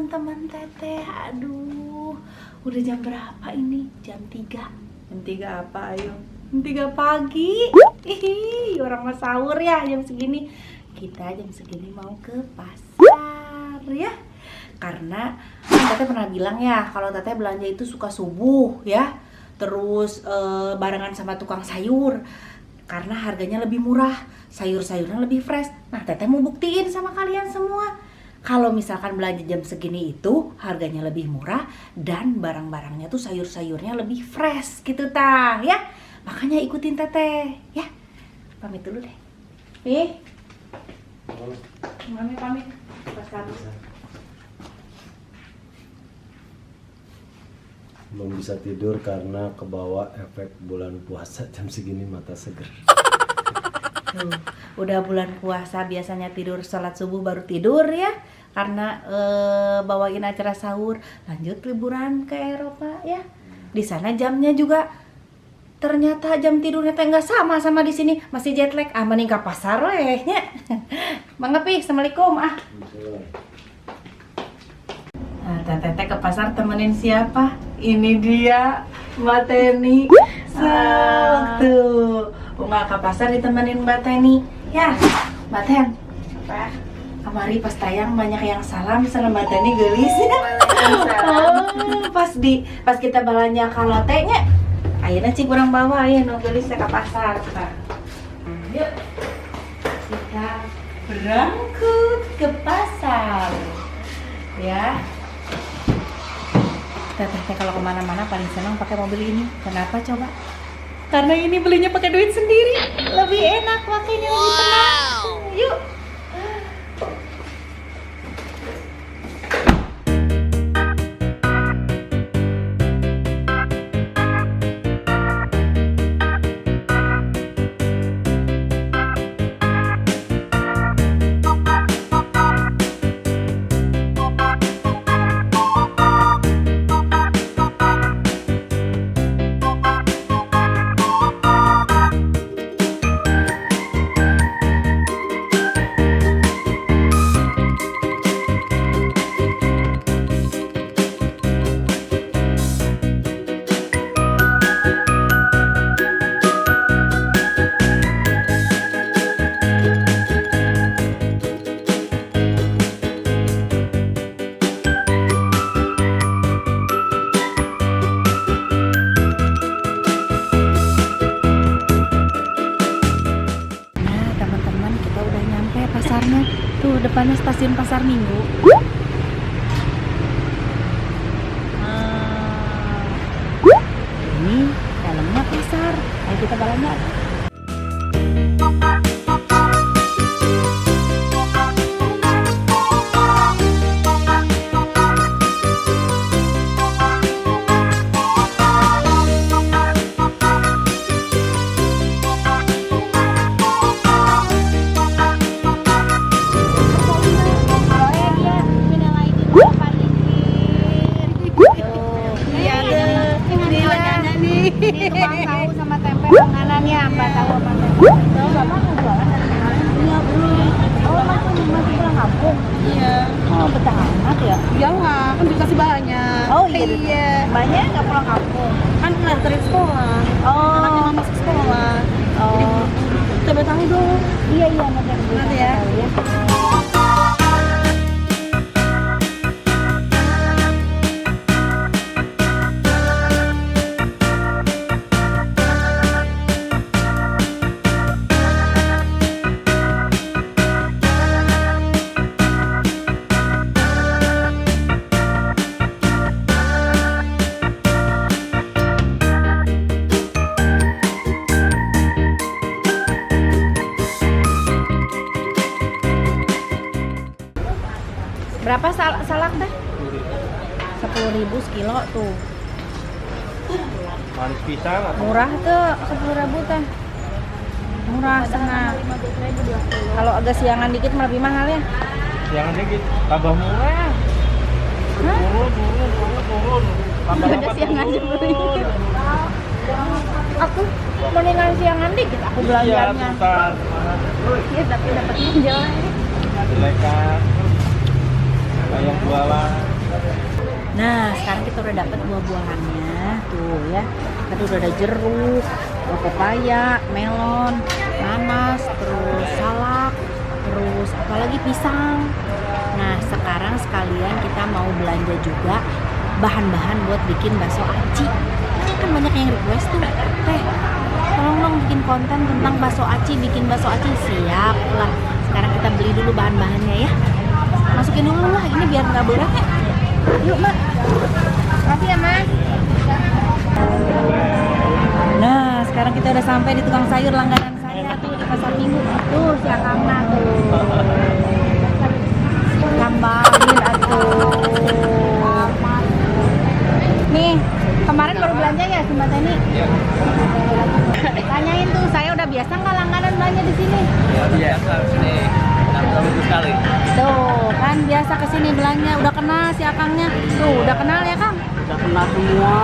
teman-teman teteh. Aduh, udah jam berapa ini? Jam 3. Jam 3 apa ayo? Jam 3 pagi. Ih, orang mau sahur ya jam segini. Kita jam segini mau ke pasar ya. Karena teteh pernah bilang ya, kalau teteh belanja itu suka subuh ya. Terus barengan sama tukang sayur. Karena harganya lebih murah, sayur-sayurnya lebih fresh. Nah, teteh mau buktiin sama kalian semua. Kalau misalkan belanja jam segini itu harganya lebih murah dan barang-barangnya tuh sayur-sayurnya lebih fresh gitu tah ya. Makanya ikutin teteh ya. Pamit dulu deh. Mami pamit. Pasar. Belum bisa tidur karena kebawa efek bulan puasa jam segini mata seger. Tuh, udah bulan puasa biasanya tidur sholat subuh baru tidur ya. Karena bawain acara sahur, lanjut liburan ke Eropa ya. Di sana jamnya juga ternyata jam tidurnya teh nggak sama di sini, masih jet lag. Mending ke pasar weh nya. Bang Epi, assalamualaikum Nah, teteh ke pasar temenin siapa? Ini dia Mbak Teni. Tuh, nggak ke pasar ditemenin Mbak Teni. Ya, Mbak Ten. Apa? Kemari pas tayang banyak yang salam sama Mbak Teni gelis ya. Pas kita belanja kalotenya, ayeuna cik kurang bawa ya nu gelis ke pasar. Yuk. Kita berangkat ke pasar. Ya. Teteh kalau kemana-mana paling senang pakai mobil ini. Kenapa coba? Karena ini belinya pakai duit sendiri, lebih enak makanya lebih tenang. Yuk. Pasarnya tuh depannya stasiun Pasar Minggu. Ini dalamnya pasar. Ayo kita belanja. Ini tukang tahu sama tempe penganannya, Mbak tahu apa tempe? Tahu Bapak mau jualan? Iya belum. Oh masih pulang kampung? Iya. Oh betah amat ya? Iyalah, kan dikasih banyak. Oh iya. Iya. Banyak nggak pulang kampung? Kan nganterin sekolah. Oh. Anaknya mau masuk sekolah. Oh. Jadi coba tahu dong. Iya nanti ya. Berapa salak teh? 10.000 sekilo tuh. Manis pisang atau Murah tuh 10.000 teh. Murah setengah. Kalau agak siangan dikit mah lebih mahal ya. siangan dikit, tambah murah. Turun. Udah siangan turun. Aku mendingan siangan dikit aku belanjanya. Iya, tapi dapatnya jelek. Jelek kan. Kayak jualan. Nah, sekarang kita udah dapat buah-buahannya. Tuh ya. Tadi udah ada jeruk, pepaya, melon, nanas, terus salak, terus apalagi pisang. Nah, sekarang sekalian kita mau belanja juga bahan-bahan buat bikin bakso aci. Kan banyak yang request tuh, teh tolong dong bikin konten tentang bakso aci, bikin bakso aci. Siap lah. Sekarang kita beli dulu bahan-bahannya ya. Masukin dulu lah, ini biar nggak berat ya. Yuk Mbak. Makasih ya Mas. Nah, sekarang kita udah sampai di tukang sayur langganan saya tuh di pasar Minggu. Tuh si Akangna tuh. Tambahin atuh. Nih, kemarin baru belanja ya si Mbak Teni? Tanyain tuh, saya udah biasa nggak langganan belanja di sini? Ya biasa sini. 6 sekali. Tuh, kan biasa kesini belanja, udah kenal si Akangnya. Tuh, udah kenal ya Kang? Udah kenal semua.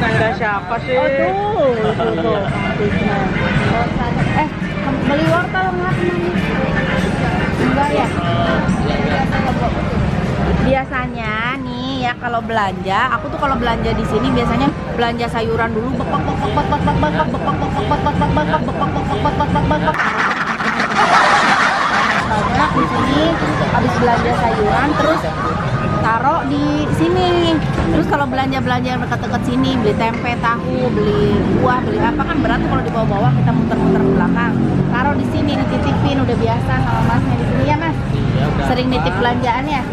Ada siapa sih? Oh tuh. Beli wortel nggak kemana? Enggak ya? Biasanya nih ya kalau belanja, aku tuh kalau belanja di sini biasanya belanja sayuran dulu, banyak di sini. Habis belanja sayuran terus taruh di sini. Terus kalau belanja-belanja yang dekat-dekat sini, beli tempe, tahu, beli buah, beli apa kan berat tuh kalau dibawa-bawa, kita muter-muter ke belakang. Taruh di sini, dititipin, udah biasa sama masnya di sini ya Mas. Sering nitip belanjaan ya.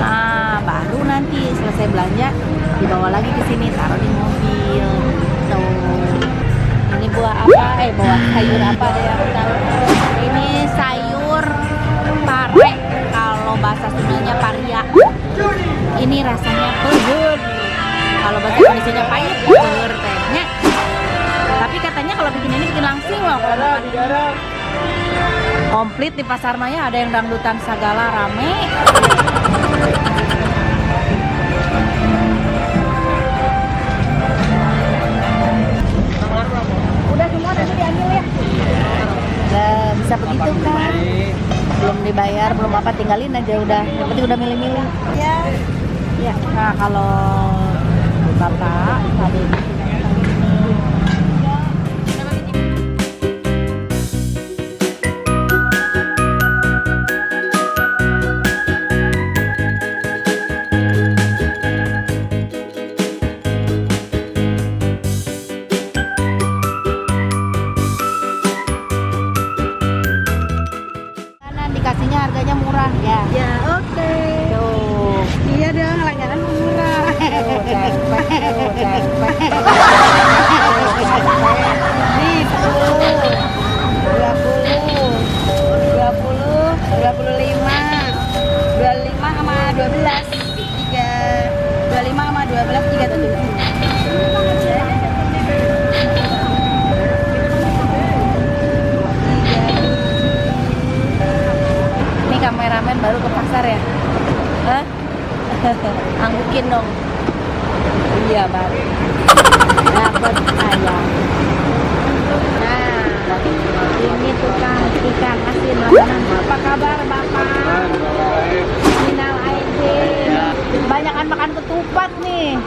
Nah, baru nanti selesai belanja dibawa lagi ke sini, taruh di mobil. Tuh. Ini buah apa? Buah sayur apa deh yang tahu? Ini sayur pare, kalau bahasa Sundanya paria. Ini rasanya pedes. Kalau bahasa Indonesianya pahit, pedes tehnya. Tapi katanya kalau bikin ini bikin langsing loh. Kalau makan komplit di Pasar Maya, ada yang dangdutan segala rame. Udah semua tadi diambil ya. Nah, bisa begitu kan? Belum dibayar, belum apa, tinggalin aja udah. Yang penting udah milih-milih. Ya. Ya, nah kalau Bapak tadi dikasihnya harganya murah ya. Ya oke. Tuh. Iya dong, langganan murah. Tuh, tempe. Nih 10, 20, 25 sama 12. 25 sama 12, 37. Ini kameramen baru ke pasar ya? Hah? Anggukin dong. Iya baru. Dapat ayam. Nah, ini tukang ikan asin langganan. Apa kabar Bapak? Minal aidin. Banyakan makan ketupat nih.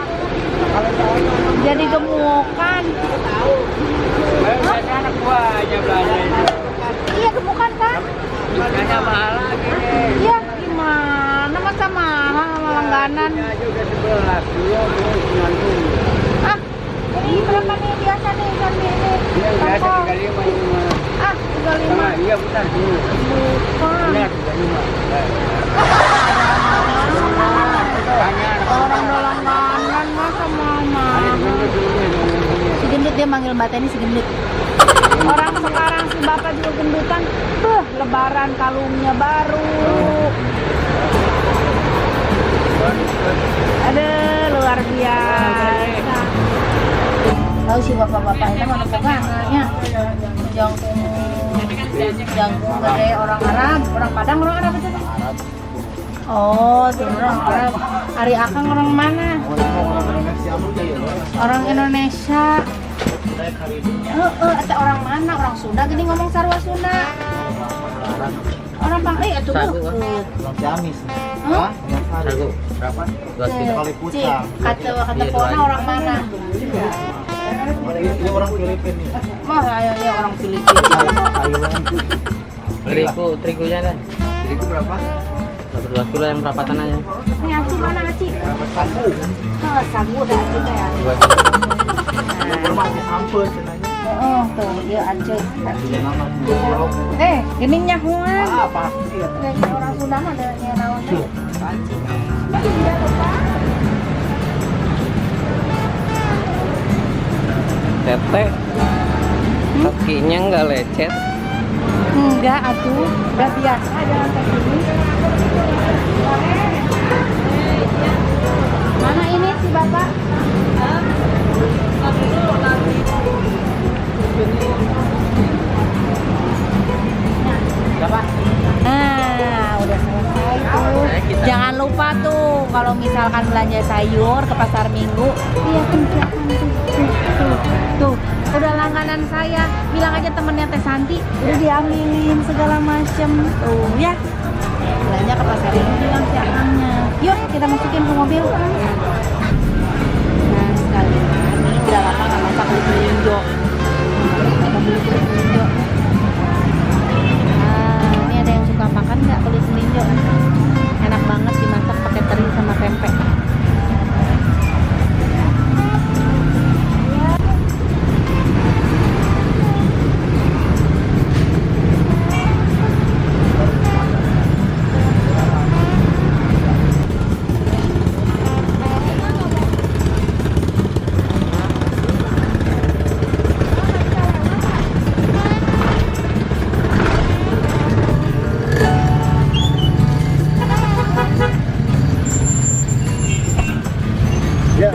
Jadi gemukan. Biasanya anak buahnya belanja itu. Iya gemukan kan? Harganya mahal lagi nih. Iya gimana masa mahal sama langganan? Ini aja udah 11. Iya, 90. Ah, ini berapa nih biasa nih ikan ini? Iya, biasa Kangkong. 35 ini mah. Ah, 35. Iya, benar dulu. Bukan. Benar 35. Tanya anak Orang udah langganan masa mama. Si gendut, dia manggil Mbak Teni si gendut. Orang sekarang si bapak juga gendutan. Lebaran kalungnya baru. Aduh, luar biasa. Tahu sih bapak-bapak itu mana pegangannya. Jangkung gede orang Arab, orang Padang, orang Arab itu. Oh, tuh orang Arab. Ari Akang orang mana? Orang Indonesia. Atau orang mana? Orang Sunda gini ngomong sarwa Sunda. Orang Pangkalan itu Sagu, deket. Orang Ciamis. Hah? Sagu berapa? 2 kilo. Kali Pucang. Kata Iya, Pona dua. orang mana? Ini orang Filipina nih. Mah ya orang Filipina. Thailand. Terigunya kan? Terigu berapa? 2 kilo yang berapa tanahnya? Nih Aci mana Aci? Berapa sagu? Oh, sagu udah Aci kayak. 2 kilo. Rumah di Sampel cenanya. Oh, tuh dia Aci. Nama Ininya Huan. Ah, pasti ya. Dari orang Sunda mah ada yang naonnya. Tete. Kakinya nggak lecet. Enggak, atuh. Udah biasa jalan kayak gini. Mana ini si Bapak? Berapa? Nah, udah selesai tuh. Jangan lupa tuh kalau misalkan belanja sayur ke pasar Minggu, iya kerjakan tuh. Udah langganan saya. Bilang aja temennya Teh Santi, udah diambilin segala macem tuh ya. Belanja ke pasar Minggu bilang si akangnya. Yuk kita masukin ke mobil. Nah sekalian ini udah lama nggak masak kulit melinjo. Kita beli kulit melinjo. Ini ada yang suka makan nggak kulit melinjo? Enak banget dimasak pakai teri sama pempek. Ya.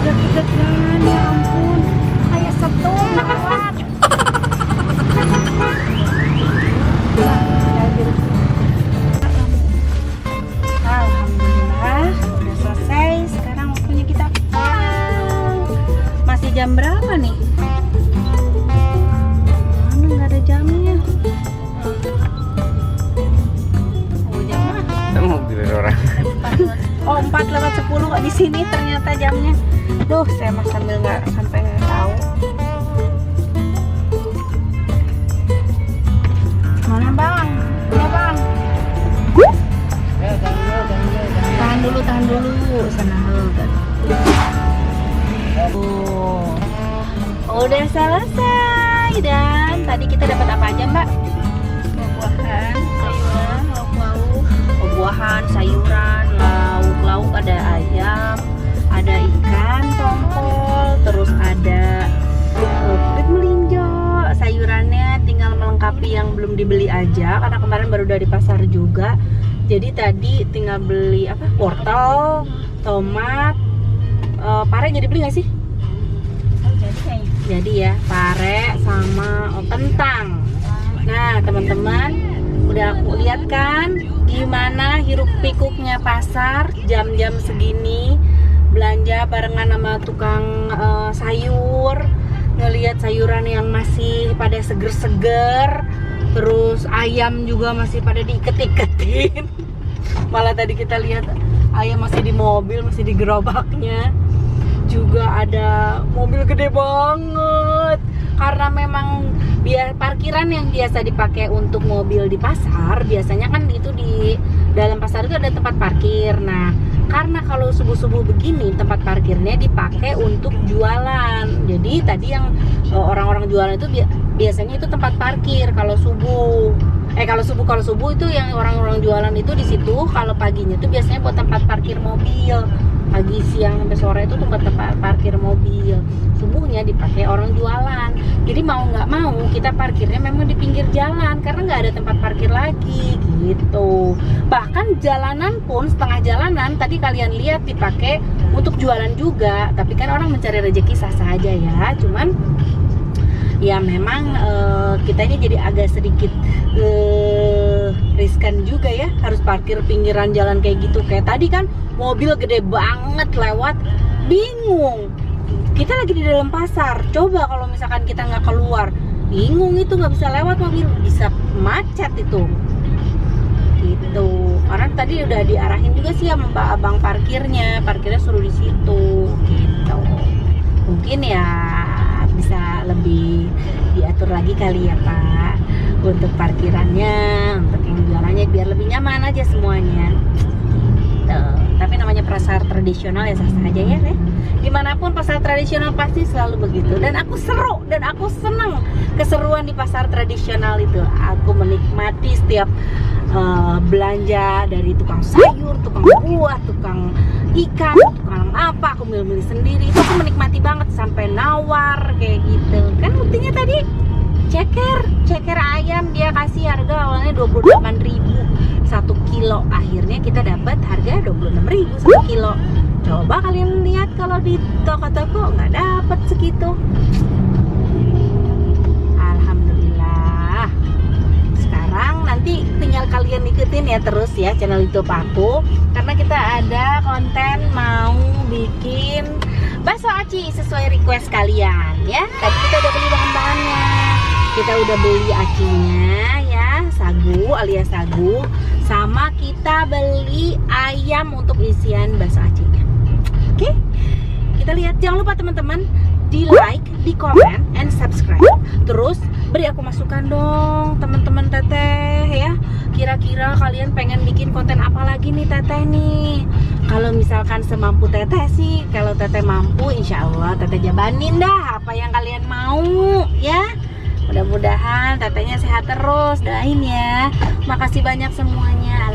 Deg-degan ya ampun, kayak setung lewat. Alhamdulillah udah selesai. Sekarang waktunya kita pulang. Masih jam berapa nih? Mana nggak ada jamnya? Oh jam berapa? Kamu mobil orang. Oh 4:10 kok di sini ternyata jamnya. Duh, saya mah sambil nggak sampai nggak tahu. Mana bang? Ya bang. Tahan dulu, sana kan. Udah selesai dan tadi kita dapat apa aja mbak? Buah-buahan, sayuran, lauk-lauk. Buah-buahan, sayuran, lauk-lauk ada ayam, ada ikan tongkol, terus ada kulit melinjo. Sayurannya tinggal melengkapi yang belum dibeli aja karena kemarin baru dari pasar juga. Jadi tadi tinggal beli apa? Wortel, tomat, pare jadi beli nggak sih? Jadi ya pare sama kentang. Nah teman-teman udah aku lihat kan gimana hiruk pikuknya pasar jam-jam segini, belanja barengan sama tukang sayur, ngelihat sayuran yang masih pada seger-seger, terus ayam juga masih pada diiket-iketin. Malah tadi kita lihat ayam masih di mobil, masih di gerobaknya. Juga ada mobil gede banget karena memang parkiran yang biasa dipakai untuk mobil di pasar biasanya kan itu di dalam pasar itu ada tempat parkir. Nah karena kalau subuh-subuh begini tempat parkirnya dipakai untuk jualan, jadi tadi yang orang-orang jualan itu biasanya itu tempat parkir kalau subuh. Kalau subuh itu yang orang-orang jualan itu di situ. Kalau paginya itu biasanya buat tempat parkir mobil. Pagi, siang, sampai sore itu tempat parkir mobil. Subuhnya dipakai orang jualan. Jadi mau nggak mau kita parkirnya memang di pinggir jalan karena nggak ada tempat parkir lagi gitu. Bahkan jalanan pun setengah jalanan tadi kalian lihat dipakai untuk jualan juga. Tapi kan orang mencari rezeki sah-sah aja ya. Cuman ya memang kitanya jadi agak sedikit riskan juga ya, harus parkir pinggiran jalan kayak gitu. Kayak tadi kan mobil gede banget lewat, bingung Kita lagi di dalam pasar. Coba kalau misalkan kita nggak keluar, bingung itu, nggak bisa lewat mobil, bisa macet itu. Gitu. Karena tadi udah diarahin juga sih sama Mbak Abang parkirnya suruh di situ. Gitu. Mungkin ya bisa lebih diatur lagi kali ya Pak, untuk parkirannya, untuk yang jualannya biar lebih nyaman aja semuanya. Tuh. Tapi namanya pasar tradisional ya sah-sah aja ya. Dimanapun pasar tradisional pasti selalu begitu. Dan aku seru dan aku senang keseruan di pasar tradisional itu. Aku menikmati setiap belanja dari tukang sayur, tukang buah, tukang ikan, tukang apa, aku milih-milih sendiri. Itu aku menikmati banget sampai nawar kayak gitu. Kan buktinya tadi ceker ayam dia kasih harga awalnya 28.000 1 kilo, akhirnya kita dapat harga 26.000 1 kilo. Coba kalian lihat kalau di toko-toko nggak dapat segitu. Alhamdulillah. Sekarang nanti tinggal kalian ikutin ya terus ya channel YouTube aku, karena kita ada konten mau bikin bakso aci sesuai request kalian ya. Tadi kita udah beli bahan-bahannya, kita udah beli acinya ya, sagu alias sagu, sama kita beli ayam untuk isian bakso acinya. Oke, kita lihat. Jangan lupa teman-teman di like, di comment, and subscribe. Terus beri aku masukan dong teman-teman teteh ya. Kira-kira kalian pengen bikin konten apa lagi nih teteh nih? Kalau misalkan semampu teteh sih, kalau teteh mampu insya Allah teteh jabanin dah apa yang kalian mau ya. Mudah-mudahan tetehnya sehat terus, doain ya. Makasih banyak semuanya.